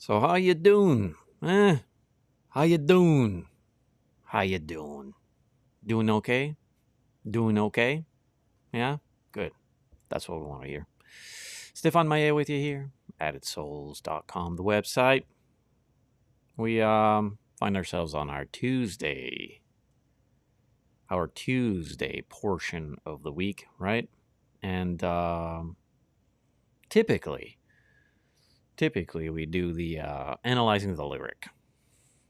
So how you doing? How you doing? How you doing? Doing okay? Doing okay? Yeah? Good. That's what we want to hear. Stefan Maillet with you here. AddedSouls.com, the website. We find ourselves on our Tuesday portion of the week, right? And typically we do the analyzing the lyric.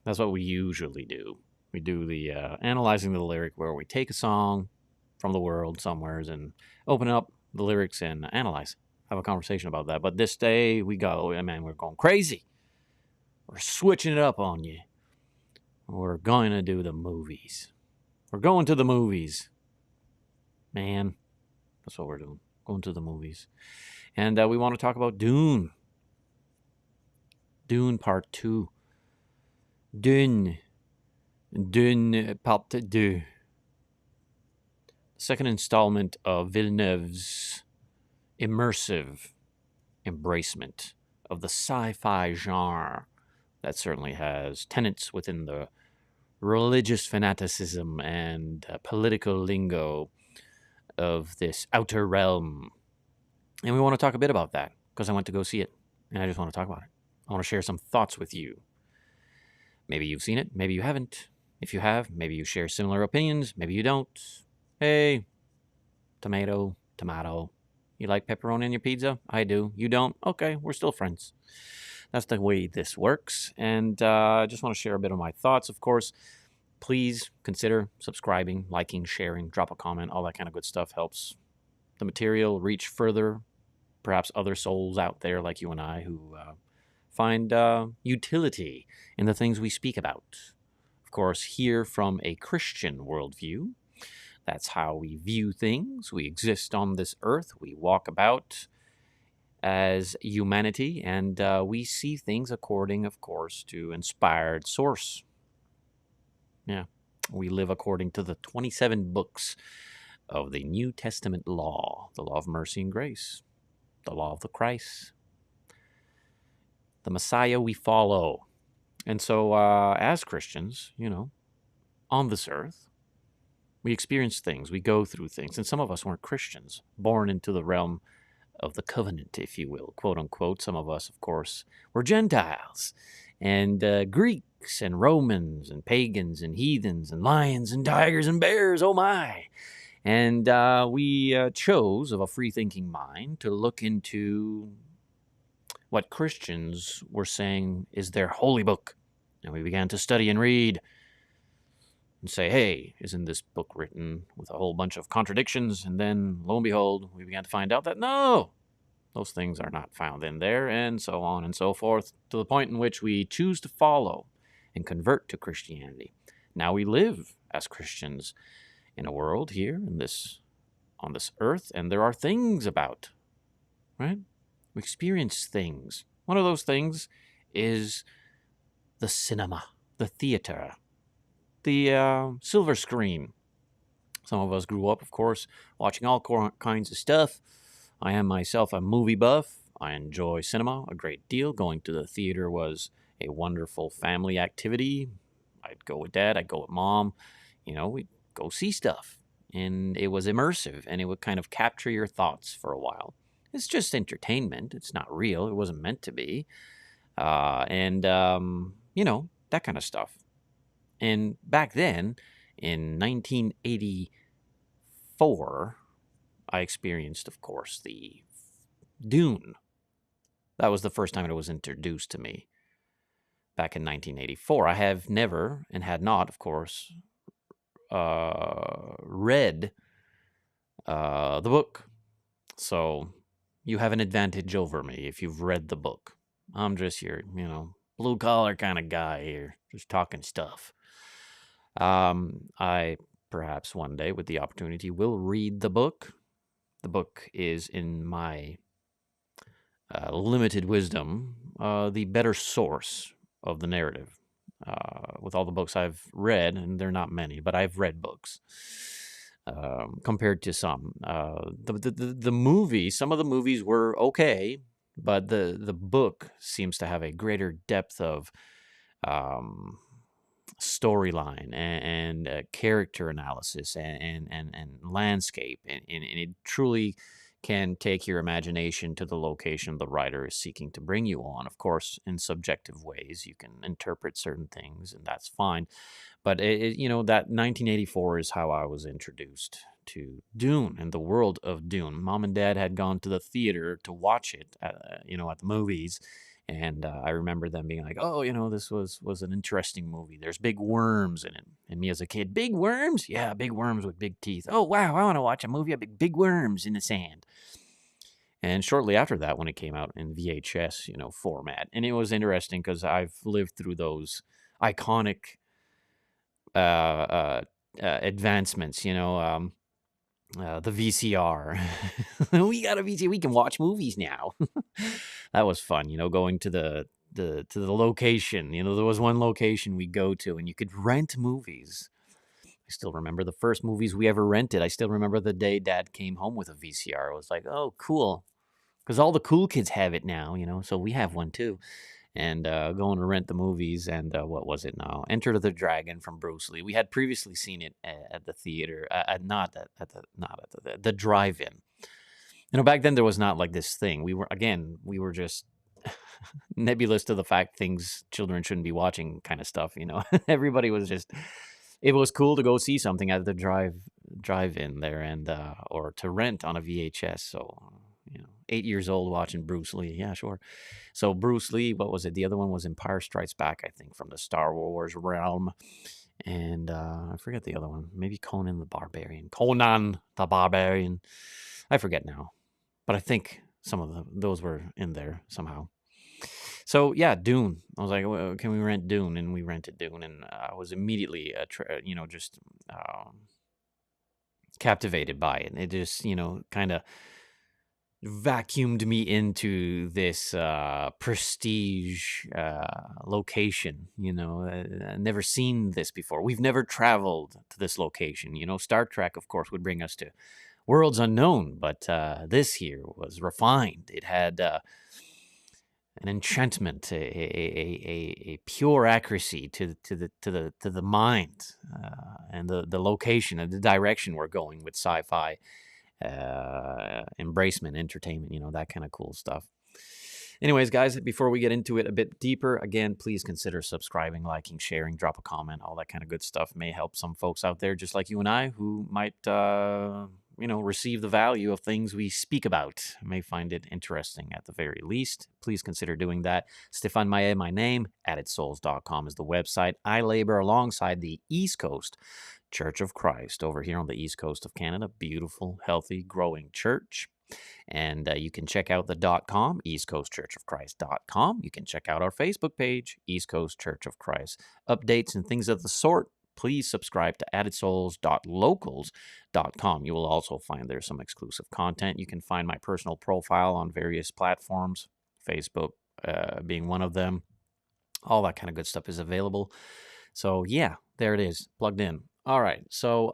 That's what we usually do. We do the analyzing the lyric, where we take a song from the world somewheres and open up the lyrics and analyze, have a conversation about that. But this day we're going crazy. We're switching it up on you. We're going to do the movies. We're going to the movies. Man, that's what we're doing. Going to the movies. And we want to talk about Dune. Dune Part 2. Dune Part 2. Second installment of Villeneuve's immersive embracement of the sci-fi genre that certainly has tenets within the religious fanaticism and political lingo of this outer realm. And we want to talk a bit about that because I went to go see it and I just want to talk about it. I want to share some thoughts with you. Maybe you've seen it, maybe you haven't. If you have, maybe you share similar opinions, maybe you don't. Hey, tomato. You like pepperoni in your pizza? I do. You don't? Okay, we're still friends. That's the way this works. And I just want to share a bit of my thoughts. Of course, please consider subscribing, liking, sharing, drop a comment. All that kind of good stuff helps the material reach further. Perhaps other souls out there like you and I who find utility in the things we speak about. Of course, here from a Christian worldview. That's how we view things. We exist on this earth. We walk about as humanity, and we see things according, of course, to inspired source. Yeah, we live according to the 27 books of the New Testament law, the law of mercy and grace, the law of the Christ, the Messiah we follow. And so as Christians, on this earth, we experience things, we go through things, and some of us weren't Christians, born into the realm of the covenant, if you will, quote unquote. Some of us, of course, were Gentiles, and Greeks, and Romans, and pagans, and heathens, and lions, and tigers, and bears, oh my. And we chose, of a free-thinking mind, to look into what Christians were saying is their holy book. And we began to study and read and say, hey, isn't this book written with a whole bunch of contradictions? And then, lo and behold, we began to find out that no, those things are not found in there, and so on and so forth, to the point in which we choose to follow and convert to Christianity. Now we live as Christians in a world here on this earth, and there are things about, right? We experience things. One of those things is the cinema, the theater, the silver screen. Some of us grew up, of course, watching all kinds of stuff. I am myself a movie buff. I enjoy cinema a great deal. Going to the theater was a wonderful family activity. I'd go with Dad, I'd go with Mom. We'd go see stuff. And it was immersive, and it would kind of capture your thoughts for a while. It's just entertainment. It's not real. It wasn't meant to be. That kind of stuff. And back then, in 1984, I experienced, of course, the Dune. That was the first time it was introduced to me back in 1984. I have never, and had not, of course, read the book. So you have an advantage over me if you've read the book. I'm just your, blue-collar kind of guy here, just talking stuff. I perhaps one day, with the opportunity, will read the book. The book is, in my limited wisdom, the better source of the narrative. With all the books I've read, and they're not many, but I've read books, compared to some. The movie, some of the movies were okay, but the book seems to have a greater depth of um, storyline and character analysis and landscape, and it truly can take your imagination to the location the writer is seeking to bring you on. Of course, in subjective ways, you can interpret certain things, and that's fine. But that 1984 is how I was introduced to Dune and the world of Dune. Mom and Dad had gone to the theater to watch it, at the movies, and I remember them being like, "Oh, this was an interesting movie. There's big worms in it." And me as a kid, "Big worms? Yeah, big worms with big teeth. Oh, wow, I want to watch a movie of big worms in the sand." And shortly after that, when it came out in VHS, format, and it was interesting because I've lived through those iconic advancements, the VCR. We got a VCR. We can watch movies now. That was fun, going to the location. There was one location we go to, and you could rent movies. I still remember the first movies we ever rented. I still remember the day Dad came home with a VCR. It was like, oh, cool, because all the cool kids have it now, so we have one too. And going to rent the movies, and what was it now? Enter the Dragon from Bruce Lee. We had previously seen it at the theater, not at the drive-in. Back then there was not like this thing. We were just nebulous to the fact things children shouldn't be watching kind of stuff. Everybody was just. It was cool to go see something at the drive-in there, and or to rent on a VHS. So 8 years old watching Bruce Lee. Yeah, sure. So Bruce Lee, what was it? The other one was Empire Strikes Back, I think, from the Star Wars realm. And I forget the other one. Maybe Conan the Barbarian. Conan the Barbarian. I forget now. But I think some of those were in there somehow. So yeah, Dune. I was like, well, can we rent Dune? And we rented Dune, and I was immediately, just captivated by it. It just, kind of vacuumed me into this prestige location. I've never seen this before. We've never traveled to this location. Star Trek, of course, would bring us to worlds unknown, but this here was refined. It had an enchantment, a pure accuracy to the mind, and the location and the direction we're going with sci-fi. Embracement, entertainment, that kind of cool stuff. Anyways, guys, before we get into it a bit deeper, again, please consider subscribing, liking, sharing, drop a comment. All that kind of good stuff may help some folks out there just like you and I who might, receive the value of things we speak about. May find it interesting at the very least. Please consider doing that. Stéphane Maillet, my name. AddedSouls.com is the website. I labor alongside the East Coast Church of Christ over here on the East Coast of Canada. Beautiful, healthy, growing church. And you can check out the .com, eastcoastchurchofchrist.com. You can check out our Facebook page, East Coast Church of Christ. Updates and things of the sort, please subscribe to addedsouls.locals.com. You will also find there some exclusive content. You can find my personal profile on various platforms, Facebook being one of them. All that kind of good stuff is available. So, yeah, there it is, plugged in. All right, so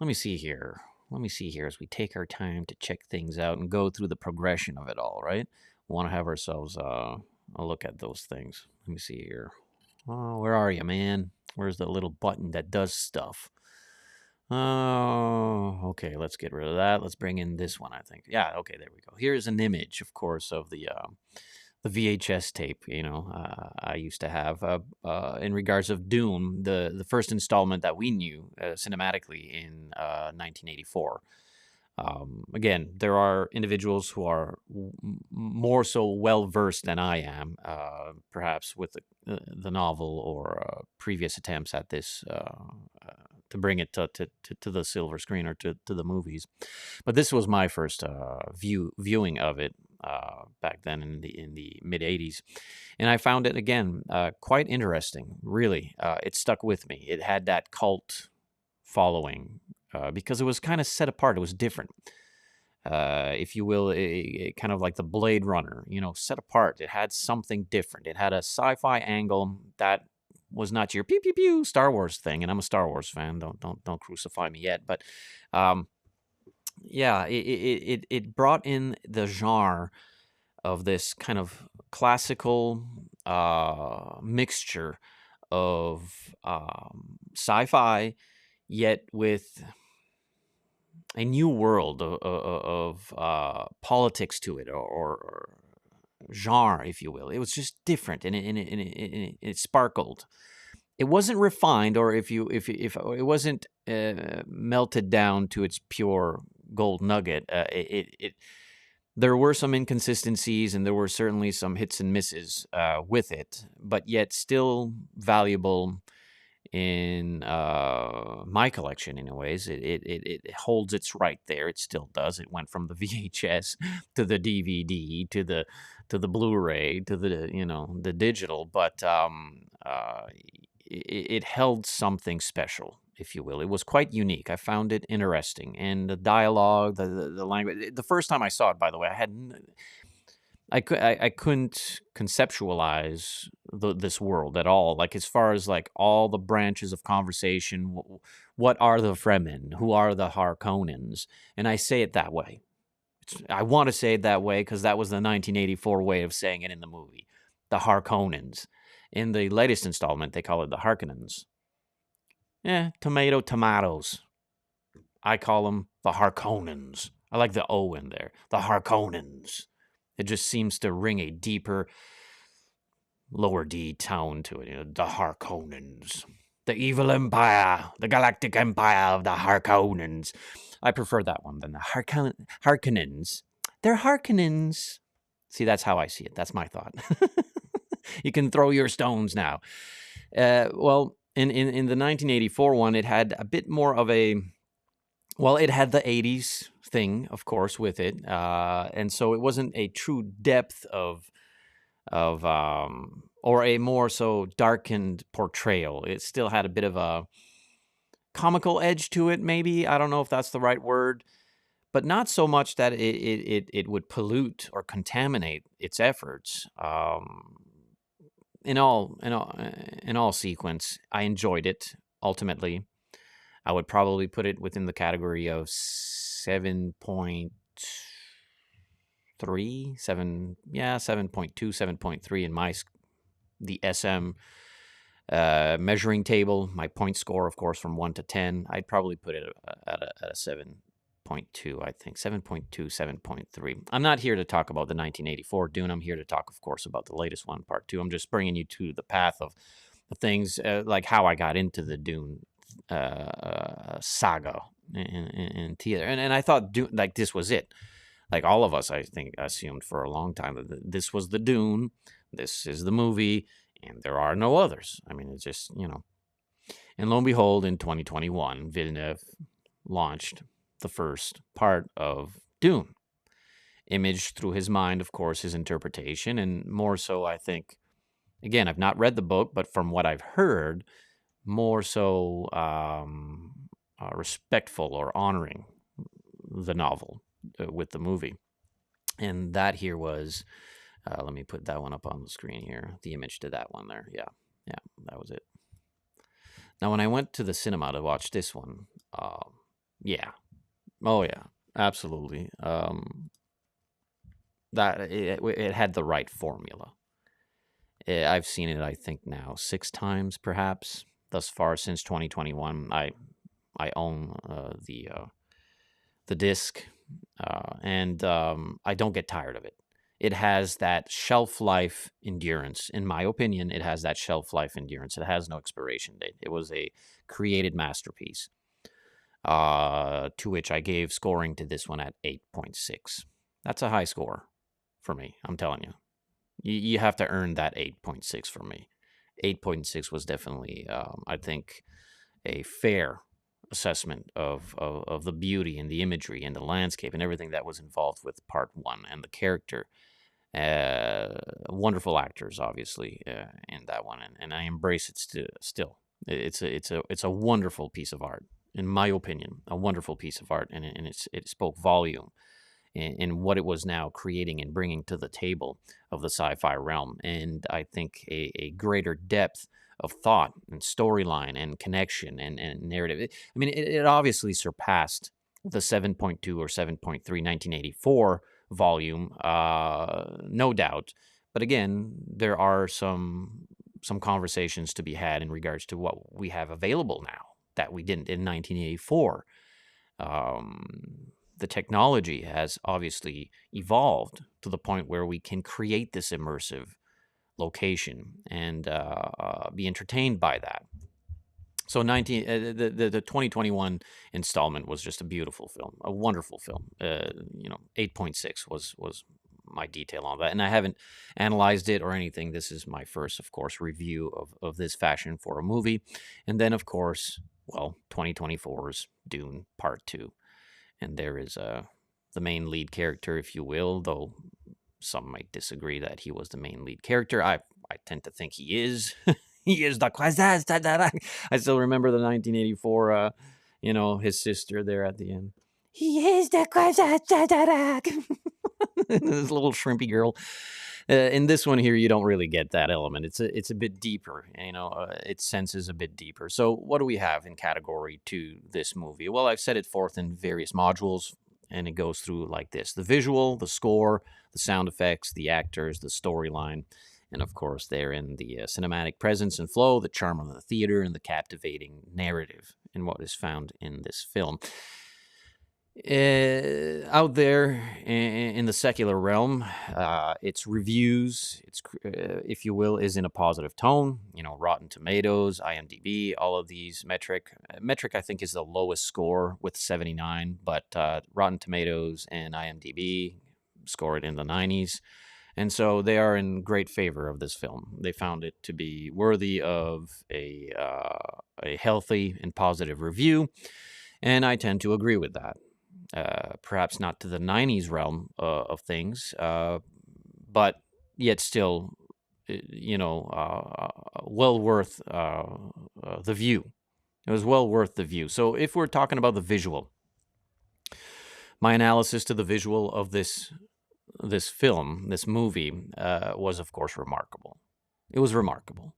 let me see here. As we take our time to check things out and go through the progression of it all, right? We want to have ourselves a look at those things. Let me see here. Oh, where are you, man? Where's the little button that does stuff? Oh, okay, let's get rid of that. Let's bring in this one, I think. Yeah, okay, there we go. Here's an image, of course, of the VHS tape, I used to have in regards of Dune, the first installment that we knew cinematically in 1984. Again, there are individuals who are more so well-versed than I am, perhaps with the novel or previous attempts at this to bring it to the silver screen or to the movies. But this was my first viewing of it back then in the mid-'80s. And I found it, again, quite interesting, really. It stuck with me. It had that cult following because it was kind of set apart. It was different. If you will, kind of like the Blade Runner, set apart. It had something different. It had a sci-fi angle that was not your pew pew pew Star Wars thing, and I'm a Star Wars fan. Don't crucify me yet, but yeah, it brought in the genre of this kind of classical mixture of sci-fi, yet with a new world of politics to it, or genre, if you will. It was just different, and it sparkled. It wasn't refined, or if it wasn't melted down to its pure gold nugget. There were some inconsistencies, and there were certainly some hits and misses with it, but yet still valuable in my collection. In a ways, it holds its right there. It still does. It went from the VHS to the DVD to the Blu-ray to the the digital, but it held something special, if you will. It was quite unique. I found it interesting, and the dialogue, the language. The first time I saw it, by the way, I couldn't conceptualize this world at all. Like, as far as like all the branches of conversation, what are the Fremen? Who are the Harkonnens? And I say it that way. I want to say it that way because that was the 1984 way of saying it in the movie. The Harkonnens. In the latest installment, they call it the Harkonnens. Tomatoes. I call them the Harkonnens. I like the O in there. The Harkonnens. It just seems to ring a deeper, lower D tone to it. The Harkonnens. The evil empire. The galactic empire of the Harkonnens. I prefer that one than the Harkonnens. They're Harkonnens. See, that's how I see it. That's my thought. You can throw your stones now. Well, in the 1984 one, it had a bit more of a... Well, it had the 80s thing, of course, with it. And so it wasn't a true depth of or a more so darkened portrayal. It still had a bit of a comical edge to it, maybe. I don't know if that's the right word. But not so much that it would pollute or contaminate its efforts. In all sequence, I enjoyed it. Ultimately, I would probably put it within the category of 7.3, 7.2, 7.3 in the SM measuring table. My point score, of course, from 1 to 10. I'd probably put it at a 7.2, I think. 7.2, 7.3. I'm not here to talk about the 1984 Dune. I'm here to talk, of course, about the latest one, Part 2. I'm just bringing you to the path of things, like how I got into the Dune saga in theater. And I thought Dune, like, this was it. Like, all of us, I think, assumed for a long time that this was the Dune, this is the movie, and there are no others. I mean, it's just, And lo and behold, in 2021, Villeneuve launched the first part of Dune, imaged through his mind, of course, his interpretation, and more so, I think, again, I've not read the book, but from what I've heard, more so respectful or honoring the novel with the movie. And that here was, let me put that one up on the screen here, the image to that one there. Yeah, that was it. Now, when I went to the cinema to watch this one, yeah. Oh, yeah, absolutely. That it had the right formula. I've seen it, I think, now 6 times, perhaps, thus far since 2021. I own the disc, and I don't get tired of it. It has that shelf life endurance. In my opinion, it has that shelf life endurance. It has no expiration date. It was a created masterpiece, to which I gave scoring to this one at 8.6. That's a high score for me, I'm telling you. You have to earn that 8.6 from me. 8.6 was definitely, I think, a fair assessment of the beauty and the imagery and the landscape and everything that was involved with part 1 and the character. Wonderful actors, obviously, in that one, and I embrace it still. It's a wonderful piece of art, in my opinion, a wonderful piece of art, and it spoke volume in what it was now creating and bringing to the table of the sci-fi realm. And I think a greater depth of thought and storyline and connection and narrative. It obviously surpassed the 7.2 or 7.3 1984 volume, no doubt. But again, there are some conversations to be had in regards to what we have available now that we didn't in 1984. The technology has obviously evolved to the point where we can create this immersive location and be entertained by that. So the 2021 installment was just a beautiful film, a wonderful film. 8.6 was my detail on that, and I haven't analyzed it or anything. This is my first, of course, review of this fashion for a movie, and then of course, well, 2024's Dune Part 2, and there is the main lead character, if you will, though some might disagree that he was the main lead character. I tend to think he is. He is the Quasar. I still remember the 1984, his sister there at the end. He is the Quasar. This little shrimpy girl. In this one here, you don't really get that element. It's a bit deeper, its sense is a bit deeper. So what do we have in category to this movie? Well, I've set it forth in various modules, and it goes through like this: the visual, the score, the sound effects, the actors, the storyline, and of course, therein the cinematic presence and flow, the charm of the theater, and the captivating narrative in what is found in this film. Out there in the secular realm, its reviews, if you will, is in a positive tone. Rotten Tomatoes, IMDb, all of these metric, I think, is the lowest score with 79, but Rotten Tomatoes and IMDb score it in the 90s. And so they are in great favor of this film. They found it to be worthy of a healthy and positive review, and I tend to agree with that. Perhaps not to the 90s realm of things, but yet still, well worth the view. It was well worth the view. So if we're talking about the visual, my analysis to the visual of this film, this movie, was, of course, remarkable. It was remarkable.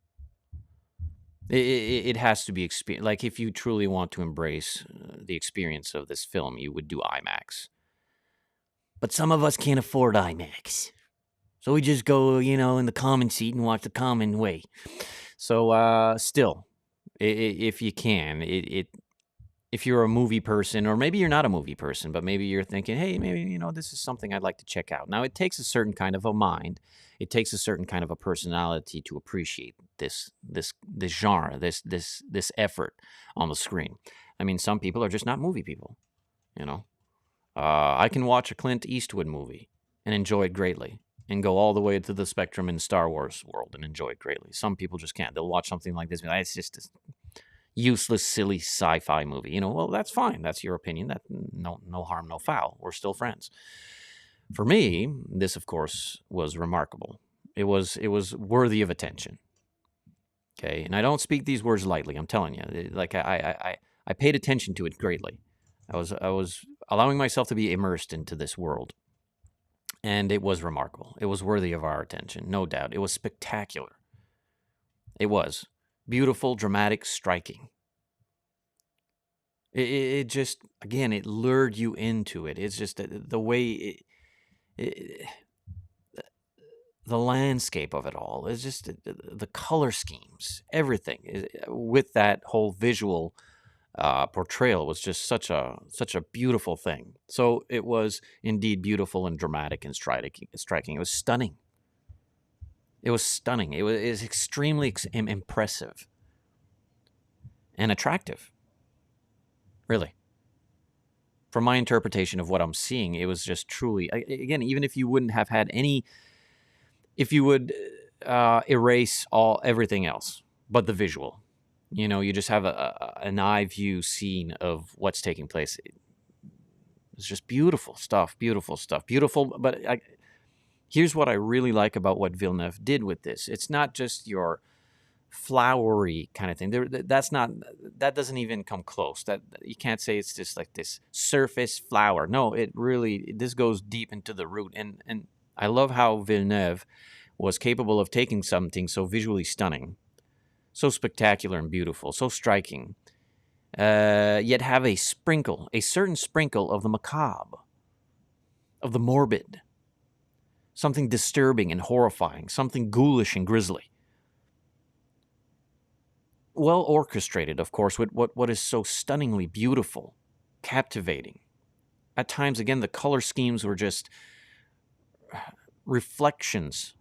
It has to be experienced. Like, if you truly want to embrace the experience of this film, you would do IMAX. But some of us can't afford IMAX. So we just go, in the common seat and watch the common way. So, still, if you can, if you're a movie person, or maybe you're not a movie person, but maybe you're thinking, hey, maybe, this is something I'd like to check out. Now, it takes a certain kind of a mind. It takes a certain kind of a personality to appreciate this genre, this effort on the screen. I mean, some people are just not movie people, I can watch a Clint Eastwood movie and enjoy it greatly, and go all the way to the spectrum in Star Wars world and enjoy it greatly. Some people just can't. They'll watch something like this, it's just this useless, silly sci-fi movie. Well, that's fine. That's your opinion. That no harm, no foul. We're still friends. For me, this, of course, was remarkable. It was worthy of attention. Okay, and I don't speak these words lightly. I'm telling you, like I paid attention to it greatly. I was allowing myself to be immersed into this world, and it was remarkable. It was worthy of our attention, no doubt. It was spectacular. It was beautiful, dramatic, striking. It just, again, it lured you into it. It's just the way the landscape of it all is just the color schemes, everything with that whole visual portrayal was just such a beautiful thing. So it was indeed beautiful and dramatic and striking. It was stunning. It was stunning. It was extremely impressive and attractive. Really. From my interpretation of what I'm seeing, it was just truly, again, even if you wouldn't have had any, if you would erase everything else but the visual, you just have an eye view scene of what's taking place. It's just beautiful stuff, beautiful. But here's what I really like about what Villeneuve did with this. It's not just your flowery kind of thing. That doesn't even come close. That you can't say it's just like this surface flower. No, this goes deep into the root. And I love how Villeneuve was capable of taking something so visually stunning, so spectacular and beautiful, so striking, yet have a certain sprinkle of the macabre. of the morbid, something disturbing and horrifying, something ghoulish and grisly. Well orchestrated, of course, with what is so stunningly beautiful, captivating. At times, again, the color schemes were just reflections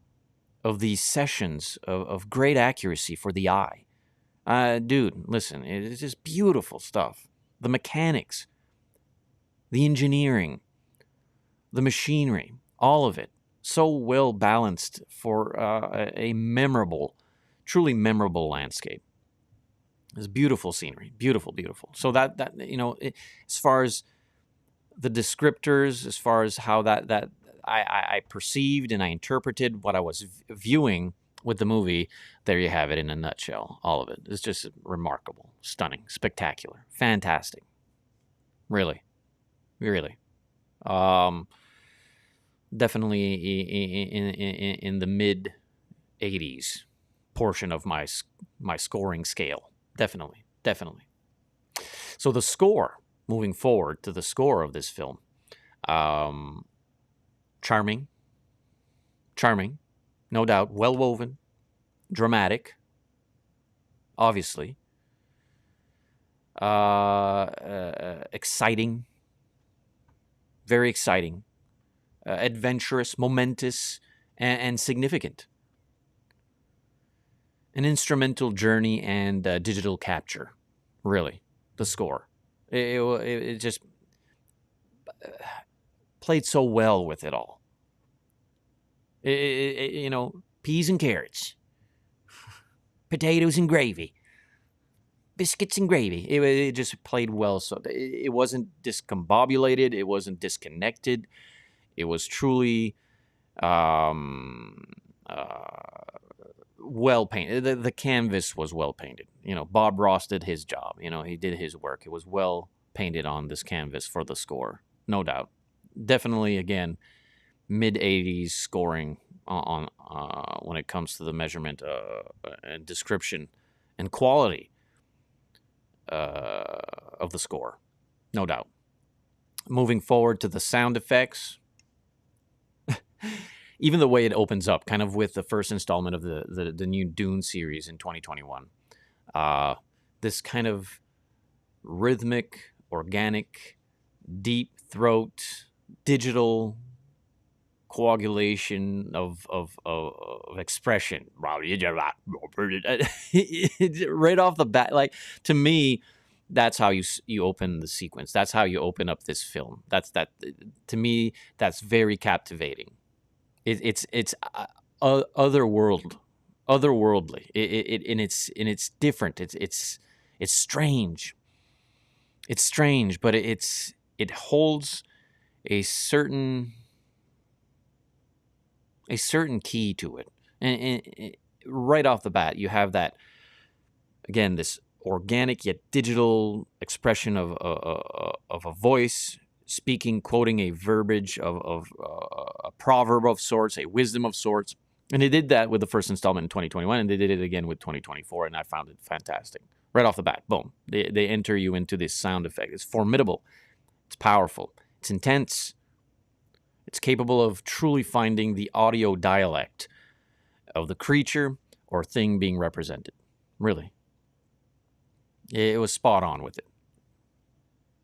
of these sessions of great accuracy for the eye. Dude, listen, it's just beautiful stuff. The mechanics, the engineering, the machinery, all of it, so well balanced for a memorable, truly memorable landscape. It's beautiful scenery, beautiful, beautiful. So that as far as the descriptors, as far as how that I perceived and I interpreted what I was viewing with the movie, there you have it in a nutshell. All of it. It's just remarkable, stunning, spectacular, fantastic. Really, really. Definitely in the mid 80s portion of my scoring scale. Definitely. So the score, moving forward to the score of this film, charming, no doubt, well woven, dramatic, obviously, exciting, very exciting, adventurous, momentous, and significant. An instrumental journey and digital capture, really, the score. It just played so well with it all. Peas and carrots, potatoes and gravy, biscuits and gravy. It just played well. So it wasn't discombobulated. It wasn't disconnected. It was truly well painted. The canvas was well painted. Bob Ross did his job. He did his work. It was well painted on this canvas for the score, no doubt. Definitely, again, mid-80s scoring on when it comes to the measurement and description and quality of the score, no doubt. Moving forward to the sound effects, even the way it opens up, kind of with the first installment of the new Dune series in 2021. This kind of rhythmic, organic, deep throat, digital coagulation of expression right off the bat. Like, to me, that's how you open the sequence. That's how you open up this film. To me, that's very captivating. It's otherworldly. And it's different. It's strange. It's strange, but it holds a certain key to it. And right off the bat, you have that, again, this organic yet digital expression of a voice speaking, quoting a verbiage of a proverb of sorts, a wisdom of sorts. And they did that with the first installment in 2021, and they did it again with 2024, and I found it fantastic. Right off the bat, boom. They enter you into this sound effect. It's formidable. It's powerful. It's intense. It's capable of truly finding the audio dialect of the creature or thing being represented. Really. It was spot on with it.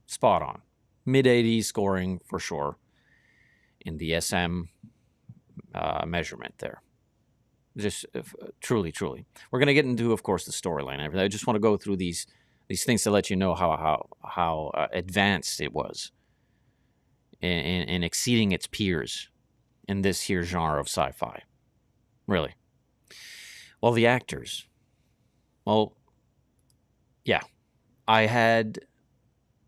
Spot on. Mid-80s scoring for sure in the SM measurement there. Just truly. We're going to get into, of course, the storyline. I just want to go through these things to let you know how advanced it was in exceeding its peers in this here genre of sci-fi. Really. Well, the actors. Well, yeah. I had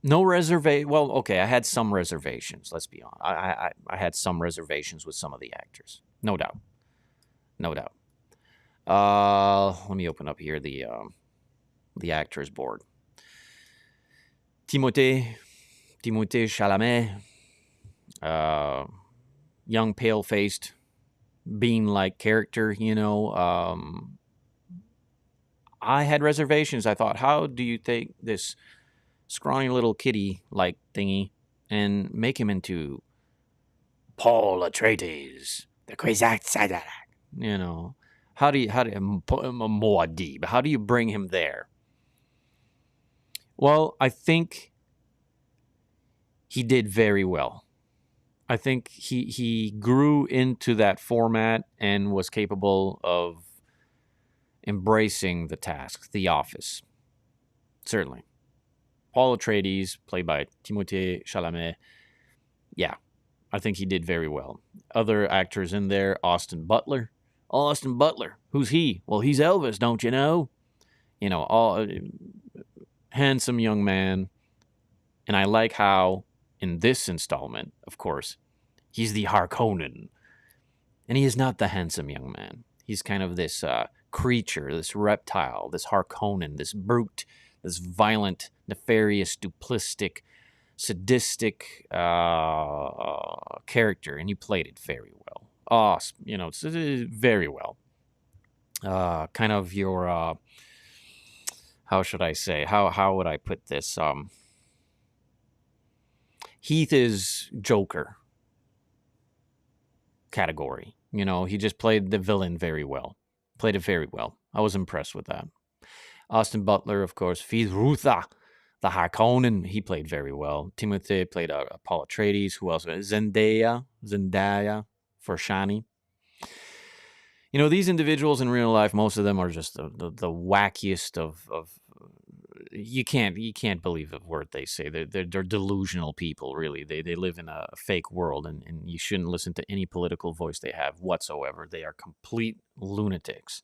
no reservation. Well, okay, I had some reservations. Let's be honest. I had some reservations with some of the actors. No doubt. Let me open up here the actors board. Timothée Chalamet, young, pale-faced, being-like character. I had reservations. I thought, how do you take this scrawny little kitty-like thingy and make him into Paul Atreides, the Kwisatz. You know, how do you Muad'Dib? How do you bring him there? Well, I think he did very well. I think he grew into that format and was capable of embracing the task, the office. Certainly. Paul Atreides, played by Timothée Chalamet, yeah, I think he did very well. Other actors in there, Austin Butler. Austin Butler, who's he? Well, he's Elvis, don't you know? You know, all handsome young man. And I like how, in this installment, of course, he's the Harkonnen. And he is not the handsome young man. He's kind of this creature, this reptile, this Harkonnen, this brute, this violent, nefarious, duplistic, sadistic character. And he played it very well. You know, it's very well. Kind of your, how should I say? How would I put this? Heath is Joker category. You know, he just played the villain very well. Played it very well. I was impressed with that. Austin Butler, of course, Fizrutha, the Harkonnen, he played very well. Timothée played Paul Atreides. Who else? Zendaya for Shani. You know, these individuals in real life, most of them are just the wackiest of you can't believe a word they say. They're delusional people, really. They live in a fake world, and you shouldn't listen to any political voice they have whatsoever. They are complete lunatics.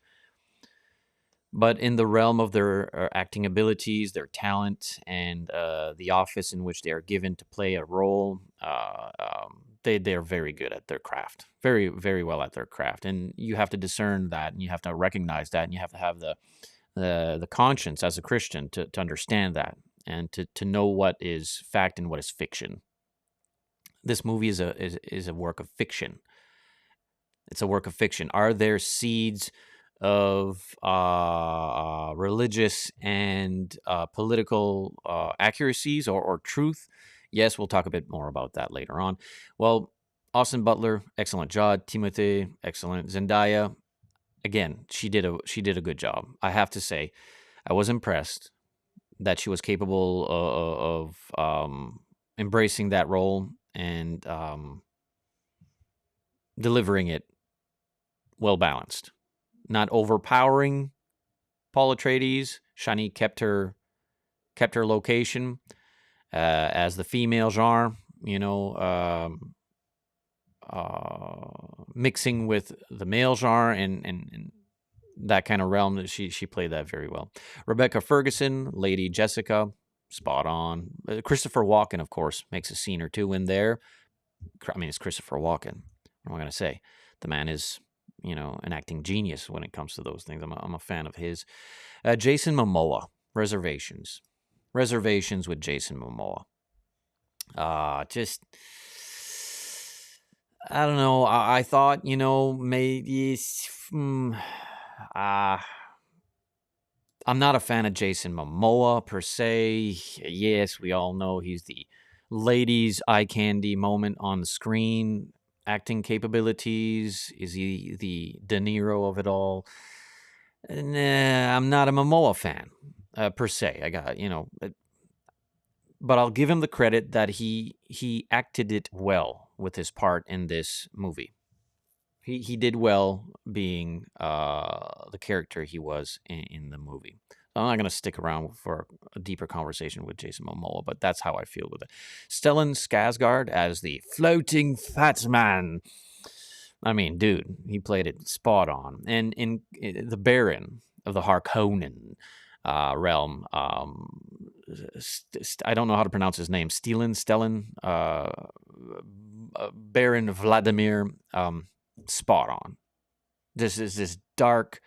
But in the realm of their acting abilities, their talent, and the office in which they are given to play a role, they are very good at their craft. Very, very well at their craft. And you have to discern that, and you have to recognize that, and you have to have the conscience as a Christian to understand that, and to know what is fact and what is fiction. This movie is a work of fiction. It's a work of fiction. Are there seeds of religious and political accuracies or truth? Yes, we'll talk a bit more about that later on. Well, Austin Butler, excellent job. Timothée, excellent. Zendaya, again, she did a good job. I have to say, I was impressed that she was capable of embracing that role and delivering it well balanced, not overpowering Paul Atreides. Shani kept her location as the female genre, you know, mixing with the male genre and that kind of realm. That she played that very well. Rebecca Ferguson, Lady Jessica, spot on. Christopher Walken, of course, makes a scene or two in there. I mean, it's Christopher Walken. What am I going to say? The man is, you know, an acting genius when it comes to those things. I'm a fan of his. Jason Momoa, Reservations with Jason Momoa. Just, I don't know. I thought, you know, maybe I'm not a fan of Jason Momoa per se. Yes, we all know he's the ladies' eye candy moment on the screen. Acting capabilities, is he the De Niro of it all? Nah, I'm not a Momoa fan per se. I got, you know, but I'll give him the credit that he acted it well with his part in this movie. He did well being the character he was in the movie. I'm not going to stick around for a deeper conversation with Jason Momoa, but that's how I feel with it. Stellan Skarsgård as the floating fat man. I mean, dude, he played it spot on. And in the Baron of the Harkonnen realm, I don't know how to pronounce his name. Stellan, Baron Vladimir, spot on. This is this dark,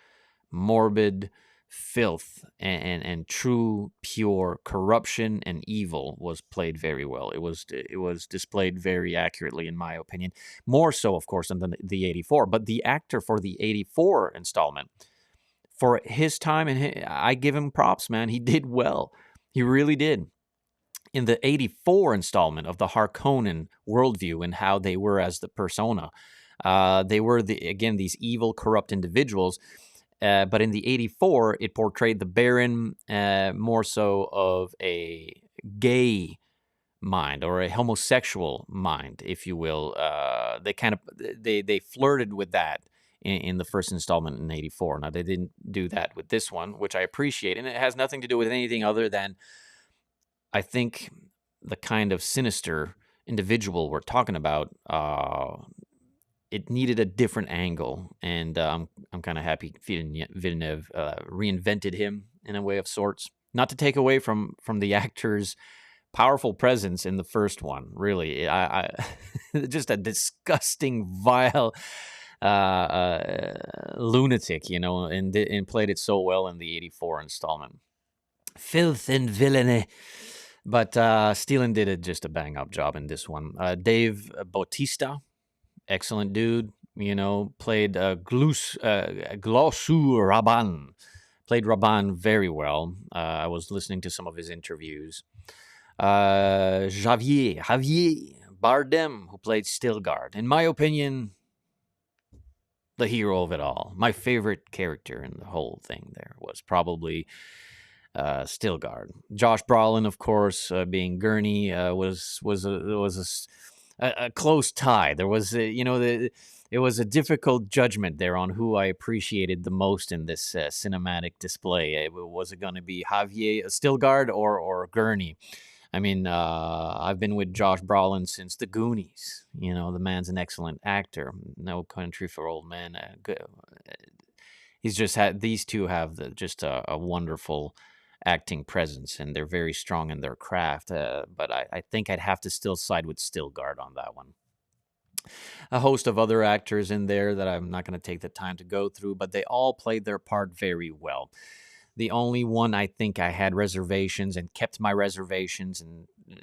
morbid filth and true, pure corruption and evil was played very well. It was displayed very accurately, in my opinion. More so, of course, than the 84. But the actor for the 84 installment, for his time, and I give him props, man. He did well. He really did. in the 84 installment of the Harkonnen worldview and how they were as the persona. They were, again, these evil, corrupt individuals. But in the 84, it portrayed the Baron more so of a gay mind or a homosexual mind, if you will. They flirted with that in the first installment in 84. Now, they didn't do that with this one, which I appreciate. And it has nothing to do with anything other than, I think, the kind of sinister individual we're talking about. It needed a different angle, and I'm kind of happy Villeneuve reinvented him in a way of sorts. Not to take away from the actor's powerful presence in the first one. Really, I just a disgusting, vile lunatic, and played it so well in the 84 installment. Filth and villainy. But Steelen did just a bang-up job in this one. Dave Bautista, excellent dude, played Glossu Raban. Played Raban very well. I was listening to some of his interviews. Javier Bardem, who played Stilgard. In my opinion, the hero of it all. My favorite character in the whole thing there was probably Stilgard. Josh Brolin, of course, being Gurney, was a close tie. There was, it was a difficult judgment there on who I appreciated the most in this cinematic display. Was it going to be Javier Stilgard or Gurney? I mean, I've been with Josh Brolin since The Goonies. The man's an excellent actor. No Country for Old Men. He's just had, these two have just a wonderful acting presence, and they're very strong in their craft. But I think I'd have to still side with Stilgard on that one. A host of other actors in there that I'm not going to take the time to go through, but they all played their part very well. The only one I think I had reservations and kept my reservations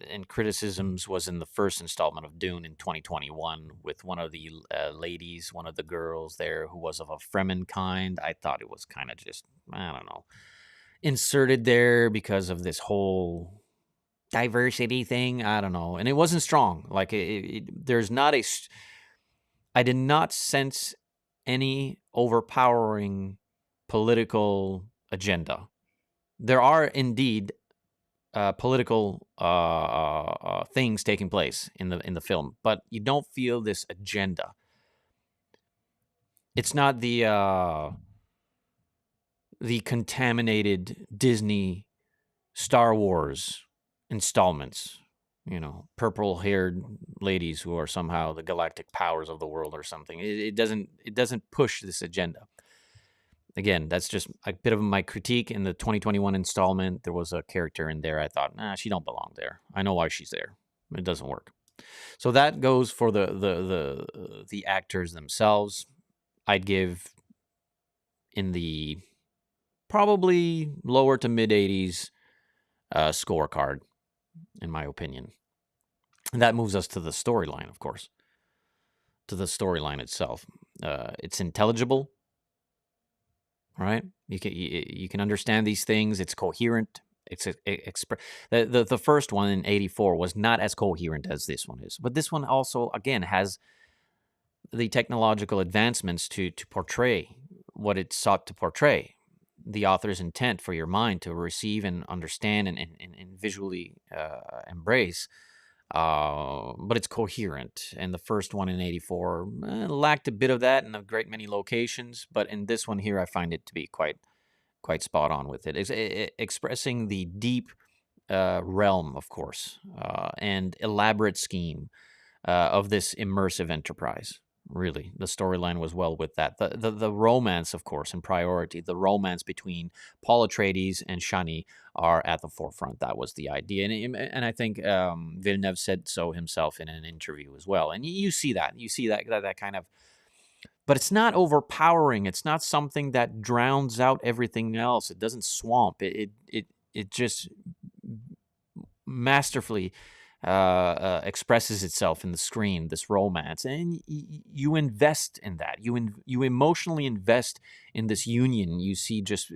and criticisms was in the first installment of Dune in 2021 with one of the ladies, one of the girls there who was of a Fremen kind. I thought it was kind of just, I don't know, inserted there because of this whole diversity thing. I don't know. And it wasn't strong. Like, there's not I did not sense any overpowering political agenda. There are indeed political things taking place in the film, but you don't feel this agenda. It's not the contaminated Disney Star Wars installments, purple-haired ladies who are somehow the galactic powers of the world or something. It doesn't push this agenda. Again, that's just a bit of my critique. In the 2021 installment, there was a character in there I thought, she don't belong there. I know why she's there. It doesn't work. So that goes for the actors themselves. I'd give in the probably lower to mid 80s scorecard, in my opinion. And that moves us to the storyline, of course. To the storyline itself. It's intelligible. Right? You can understand these things. It's coherent. The first one in 84 was not as coherent as this one is. But this one also, again, has the technological advancements to portray what it sought to portray. The author's intent for your mind to receive and understand and visually embrace. But it's coherent. And the first one in 84 lacked a bit of that in a great many locations. But in this one here, I find it to be quite spot on with it. It's expressing the deep realm, of course, and elaborate scheme of this immersive enterprise. Really, the storyline was well with that. The romance, of course, in priority. The romance between Paul Atreides and Shani are at the forefront. That was the idea, and I think Villeneuve said so himself in an interview as well. And you see that kind of, but it's not overpowering. It's not something that drowns out everything else. It doesn't swamp. It just masterfully expresses itself in the screen, this romance, and you invest in that. You emotionally invest in this union you see just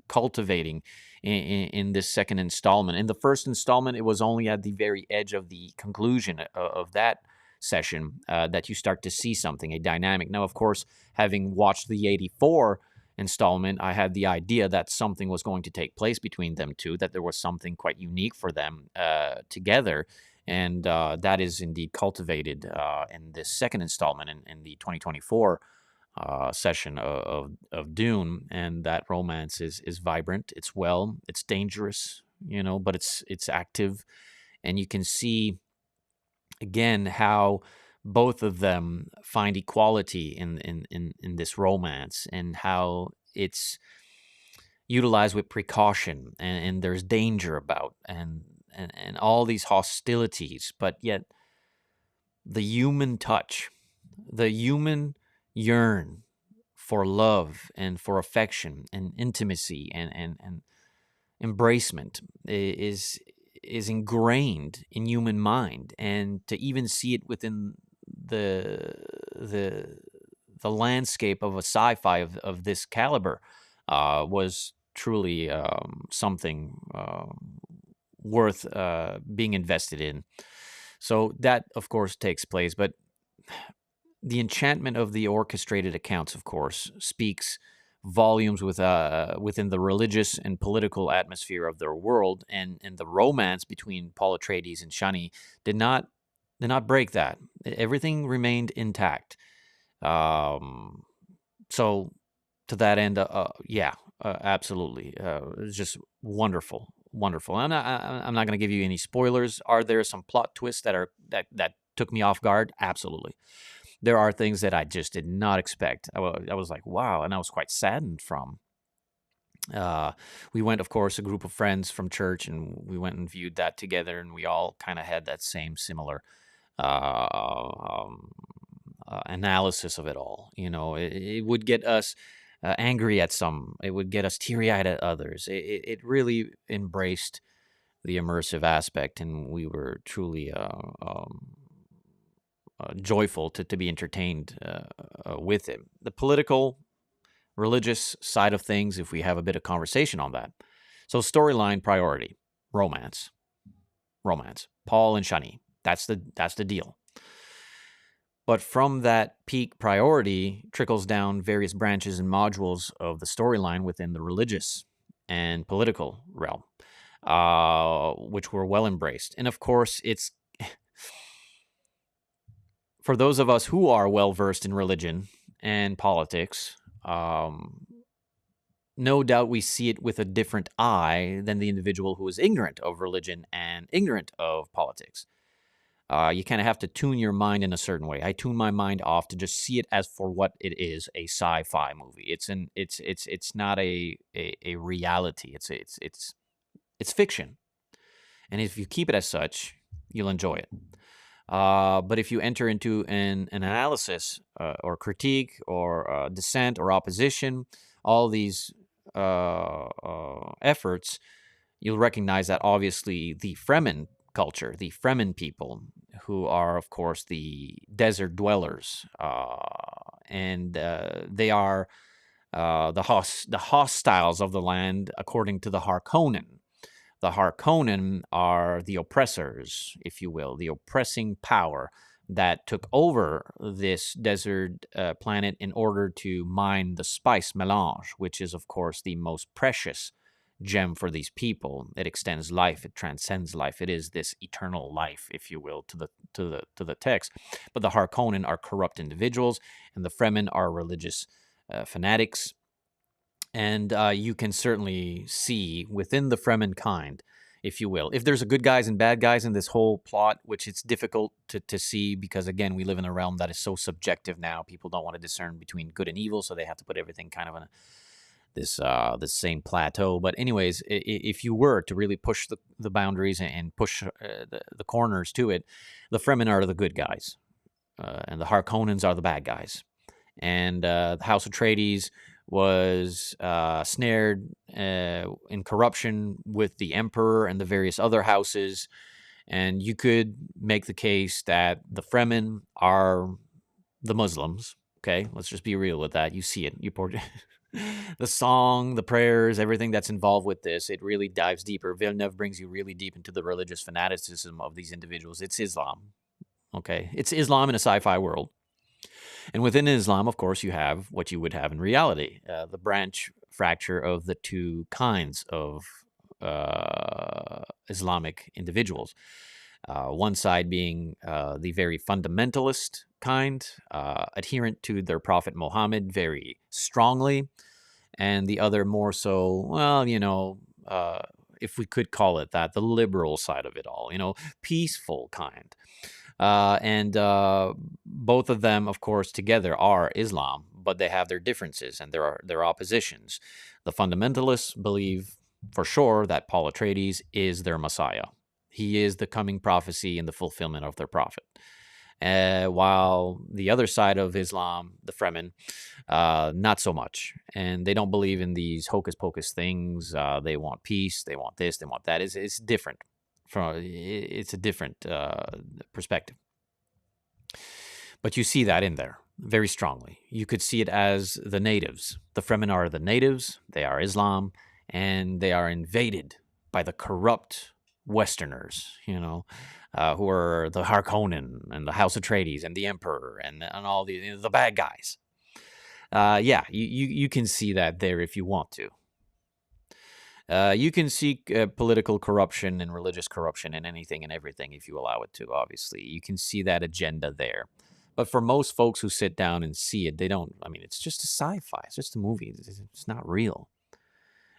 cultivating in this second installment. In the first installment, it was only at the very edge of the conclusion of that session that you start to see something, a dynamic. Now, of course, having watched the 84 installment, I had the idea that something was going to take place between them two, that there was something quite unique for them together. And that is indeed cultivated in this second installment in the 2024 session of Dune. And that romance is vibrant, it's dangerous, but it's active. And you can see, again, how both of them find equality in this romance, and how it's utilized with precaution, and there's danger about, and all these hostilities, but yet the human touch, the human yearn for love and for affection and intimacy and embracement is ingrained in human mind. And to even see it within the landscape of a sci-fi of this caliber was truly something worth being invested in. So that, of course, takes place, but the enchantment of the orchestrated accounts, of course, speaks volumes within the religious and political atmosphere of their world, and the romance between Paul Atreides and Shani did not break that. Everything remained intact. So to that end, absolutely, it's just wonderful. I'm not going to give you any spoilers. Are there some plot twists that took me off guard? Absolutely. There are things that I just did not expect. I was like, wow, and I was quite saddened from. We went, of course, a group of friends from church, and we went and viewed that together, and we all kind of had that same similar analysis of it all. It would get us angry at some. It would get us teary-eyed at others. It really embraced the immersive aspect, and we were truly joyful to be entertained with it. The political, religious side of things, if we have a bit of conversation on that. So storyline priority, romance. Paul and Shani, that's the deal. But from that peak priority trickles down various branches and modules of the storyline within the religious and political realm, which were well embraced. And of course, it's for those of us who are well versed in religion and politics, no doubt we see it with a different eye than the individual who is ignorant of religion and ignorant of politics. You kind of have to tune your mind in a certain way. I tune my mind off to just see it as for what it is, a sci-fi movie. It's not a reality. It's fiction. And if you keep it as such, you'll enjoy it. But if you enter into an analysis or critique or dissent or opposition, all these efforts, you'll recognize that obviously the Fremen culture, the Fremen people, who are, of course, the desert dwellers, and they are the hostiles of the land, according to the Harkonnen. The Harkonnen are the oppressors, if you will, the oppressing power that took over this desert planet in order to mine the spice melange, which is, of course, the most precious gem for these people. It extends life, it transcends life. It is this eternal life, if you will, to the text. But the Harkonnen are corrupt individuals, and the Fremen are religious fanatics. And you can certainly see within the Fremen kind, if you will, if there's a good guys and bad guys in this whole plot, which it's difficult to see because, again, we live in a realm that is so subjective now. People don't want to discern between good and evil, so they have to put everything kind of on this same plateau. But anyways, if you were to really push the boundaries and push the corners to it, the Fremen are the good guys, and the Harkonnens are the bad guys. And the House Atreides was snared in corruption with the Emperor and the various other houses, And you could make the case that the Fremen are the Muslims. Okay, let's just be real with that. You see it. The song, the prayers, everything that's involved with this, it really dives deeper. Villeneuve brings you really deep into the religious fanaticism of these individuals. It's Islam. Okay, it's Islam in a sci-fi world. And within Islam, of course, you have what you would have in reality, the branch fracture of the two kinds of Islamic individuals. One side being the very fundamentalist kind, adherent to their prophet Muhammad very strongly, and the other more so, well, if we could call it that, the liberal side of it all, peaceful kind. And both of them, of course, together are Islam, but they have their differences and their oppositions. The fundamentalists believe for sure that Paul Atreides is their Messiah. He is the coming prophecy and the fulfillment of their prophet. While the other side of Islam, the Fremen, not so much. And they don't believe in these hocus pocus things. They want peace. They want this. They want that. It's different. It's a different perspective. But you see that in there very strongly. You could see it as the natives. The Fremen are the natives. They are Islam. And they are invaded by the corrupt Westerners, who are the Harkonnen and the House Atreides and the Emperor and all the bad guys. You can see that there if you want to. You can see political corruption and religious corruption in anything and everything if you allow it to, obviously. You can see that agenda there. But for most folks who sit down and see it, they don't. I mean, it's just a sci-fi. It's just a movie. It's not real.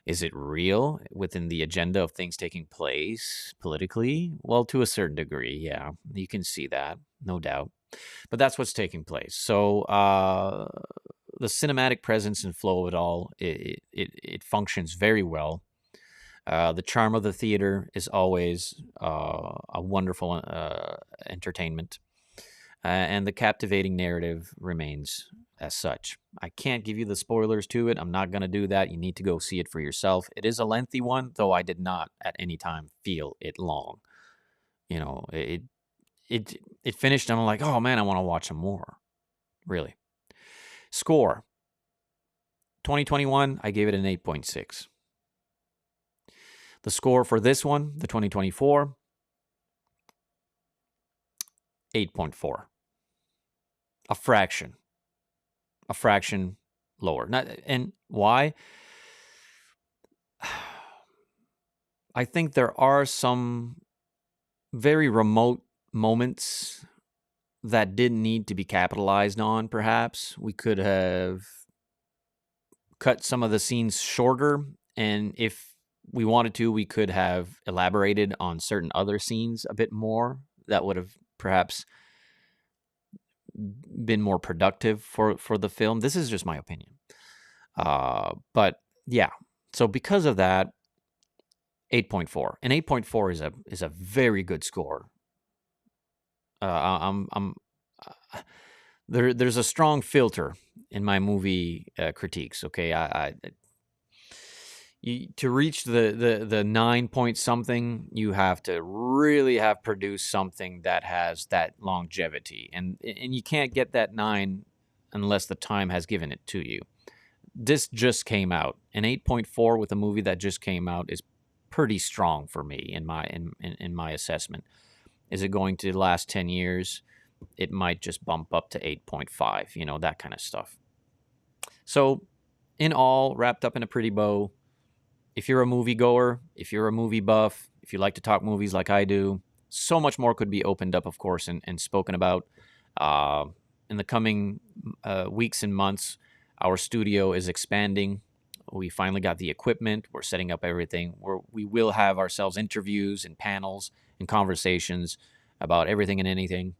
Is it real within the agenda of things taking place politically? Well, to a certain degree, yeah. You can see that, no doubt. But that's what's taking place. So the cinematic presence and flow of it all, it functions very well. The charm of the theater is always a wonderful entertainment. And the captivating narrative remains as such. I can't give you the spoilers to it. I'm not going to do that. You need to go see it for yourself. It is a lengthy one, though I did not at any time feel it long. It finished and I'm like, oh man, I want to watch some more. Really. Score. 2021, I gave it an 8.6. The score for this one, the 2024, 8.4. A fraction lower. And why? I think there are some very remote moments that didn't need to be capitalized on, perhaps. We could have cut some of the scenes shorter, and if we wanted to, we could have elaborated on certain other scenes a bit more. That would have perhaps been more productive for the film. This is just my opinion. But yeah, so because of that, 8.4. And 8.4 is a very good score. There's a strong filter in my movie critiques. Okay, to reach the 9 point something, you have to really have produced something that has that longevity, and you can't get that 9 unless the time has given it to you. This just came out. An 8.4 with a movie that just came out is pretty strong for me in my assessment. Is it going to last 10 years? It might just bump up to 8.5, that kind of stuff. So, in all, wrapped up in a pretty bow. If you're a moviegoer, if you're a movie buff, if you like to talk movies like I do, so much more could be opened up, of course, and spoken about. In the coming weeks and months, our studio is expanding. We finally got the equipment. We're setting up everything. We will have ourselves interviews and panels and conversations about everything and anything.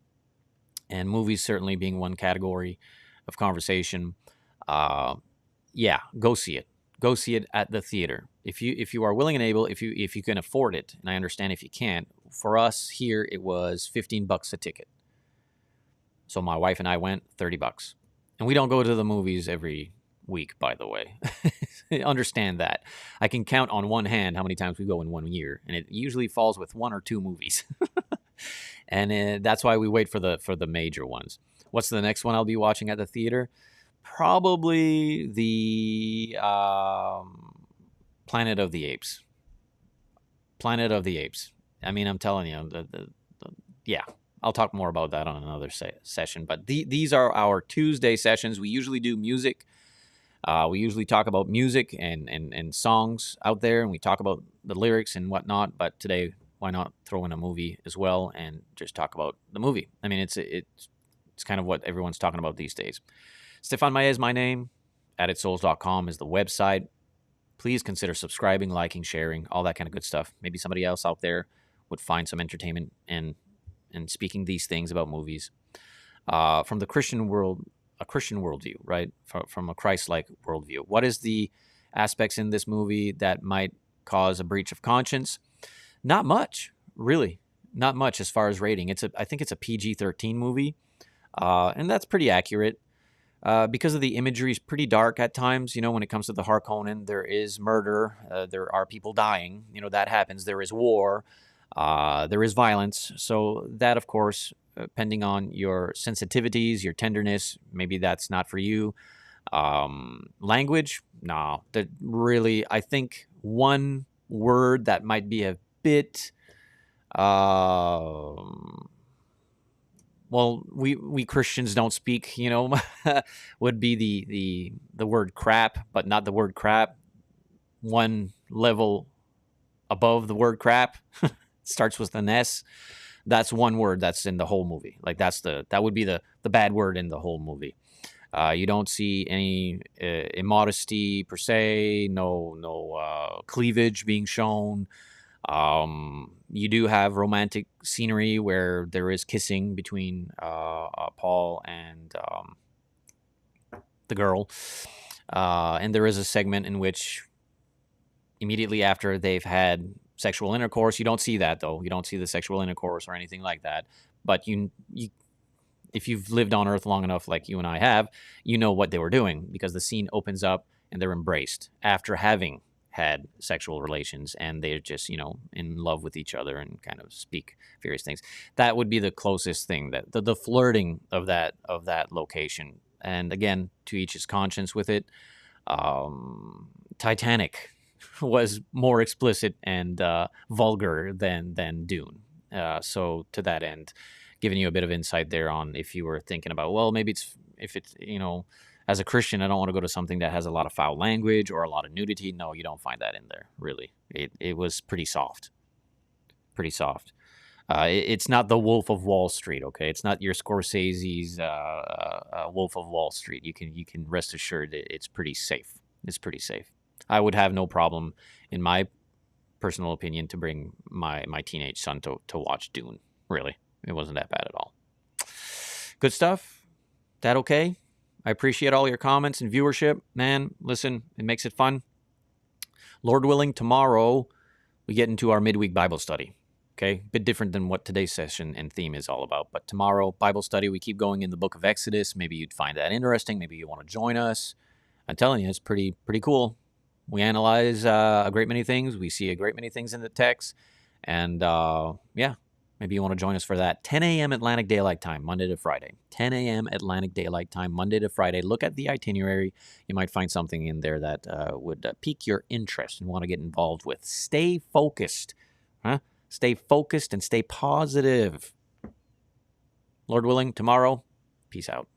And movies certainly being one category of conversation. Yeah, go see it. Go see it at the theater. If you are willing and able, if you can afford it, and I understand if you can't. For us here, it was $15 a ticket. So my wife and I went, $30. And we don't go to the movies every week, by the way. Understand that. I can count on one hand how many times we go in 1 year, and it usually falls with 1 or 2 movies. And that's why we wait for the major ones. What's the next one I'll be watching at the theater? Probably the Planet of the Apes. Planet of the Apes. I mean, I'm telling you, yeah. I'll talk more about that on another session. But these are our Tuesday sessions. We usually do music. We usually talk about music and songs out there, and we talk about the lyrics and whatnot. But today, why not throw in a movie as well and just talk about the movie? I mean, it's kind of what everyone's talking about these days. Stefan Maia is my name. AddedSouls.com is the website. Please consider subscribing, liking, sharing, all that kind of good stuff. Maybe somebody else out there would find some entertainment and speaking these things about movies from the Christian world, a Christian worldview, right? From a Christ-like worldview. What is the aspects in this movie that might cause a breach of conscience? Not much, really. Not much as far as rating. I think it's a PG-13 movie, and that's pretty accurate. Because of the imagery is pretty dark at times. When it comes to the Harkonnen, there is murder. There are people dying. That happens. There is war. There is violence. So that, of course, depending on your sensitivities, your tenderness, maybe that's not for you. Language, no. That really, I think one word that might be a bit... well, we Christians don't speak, would be the word crap, but not the word crap. One level above the word crap starts with an S. That's one word that's in the whole movie. Like that would be the bad word in the whole movie. You don't see any immodesty per se, no cleavage being shown. You do have romantic scenery where there is kissing between Paul and the girl. And there is a segment in which immediately after they've had sexual intercourse, you don't see that, though. You don't see the sexual intercourse or anything like that. But you if you've lived on Earth long enough like you and I have, you know what they were doing, because the scene opens up and they're embraced after having had sexual relations, and they're just, in love with each other and kind of speak various things. That would be the closest thing, that the flirting of that location. And again, to each his conscience with it. Titanic was more explicit and vulgar than Dune. So to that end, giving you a bit of insight there on if you were thinking about, well, maybe if it's as a Christian, I don't want to go to something that has a lot of foul language or a lot of nudity. No, you don't find that in there, really. It was pretty soft. Pretty soft. It's not the Wolf of Wall Street, okay? It's not your Scorsese's Wolf of Wall Street. You can rest assured it's pretty safe. It's pretty safe. I would have no problem, in my personal opinion, to bring my teenage son to watch Dune. Really. It wasn't that bad at all. Good stuff? That okay? I appreciate all your comments and viewership. Man, listen, it makes it fun. Lord willing, tomorrow we get into our midweek Bible study. Okay? A bit different than what today's session and theme is all about. But tomorrow, Bible study, we keep going in the book of Exodus. Maybe you'd find that interesting. Maybe you want to join us. I'm telling you, it's pretty cool. We analyze a great many things. We see a great many things in the text. And, maybe you want to join us for that. 10 a.m. Atlantic Daylight Time, Monday to Friday. 10 a.m. Atlantic Daylight Time, Monday to Friday. Look at the itinerary. You might find something in there that would pique your interest and want to get involved with. Stay focused. Stay focused and stay positive. Lord willing, tomorrow, peace out.